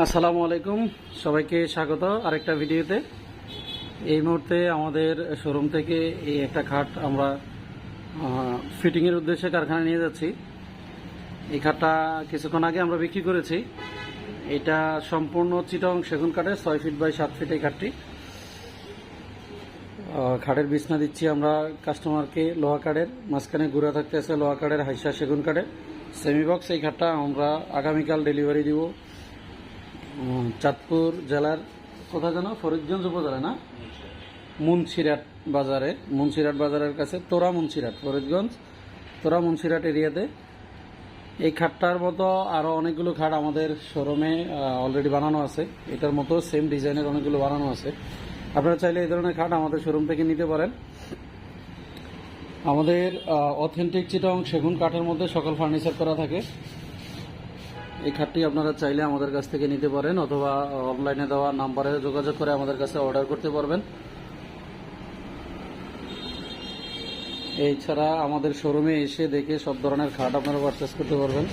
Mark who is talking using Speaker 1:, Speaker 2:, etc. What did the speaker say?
Speaker 1: আসসালামু আলাইকুম, সবাইকে স্বাগত আরেকটা ভিডিওতে। এই মুহূর্তে আমাদের শোরুম থেকে এই একটা খাট আমরা ফিটিংয়ের উদ্দেশ্যে কারখানায় নিয়ে যাচ্ছি। এই খাটটা কিছুক্ষণ আগে আমরা বিক্রি করেছি। এটা সম্পূর্ণ চিটং সেগুন কাঠের 6 ফিট বাই 7 ফিট এই খাটটি। খাটের বিছনা দিচ্ছি আমরা কাস্টমারকে লোহা কাঠের, মাঝখানে গুঁড়া থাকতে আছে লোহা কাঠের, হাইসা সেগুন কাঠের সেমি বক্স। এই খাটটা আমরা আগামীকাল ডেলিভারি দিব চাঁদপুর জেলার কোথায় যেন ফরিদগঞ্জ উপজেলা না মুন্সিরাট বাজারের কাছে তোরা মুন্সিরাট, ফরিদগঞ্জ তোরা মুন্সিরাট এরিয়াতে। এই খাটটার মতো আরও অনেকগুলো খাট আমাদের শোরুমে অলরেডি বানানো আছে। এটার মতো সেম ডিজাইনের অনেকগুলো বানানো আছে। আপনারা চাইলে এই ধরনের খাট আমাদের শোরুম থেকে নিতে পারেন। আমাদের অথেন্টিক চিটং সেগুন কাঠের মধ্যে সকল ফার্নিচার করা থাকে। এই খাটটি আপনারা চাইলে আমাদের কাছ থেকে নিতে পারেন, অথবা অনলাইনে দেওয়া নাম্বারে যোগাযোগ করে আমাদের কাছে অর্ডার করতে পারবেন। এছাড়া আমাদের শোরুমে এসে দেখে সব ধরনের খাট আপনারা পারচেস করতে পারবেন।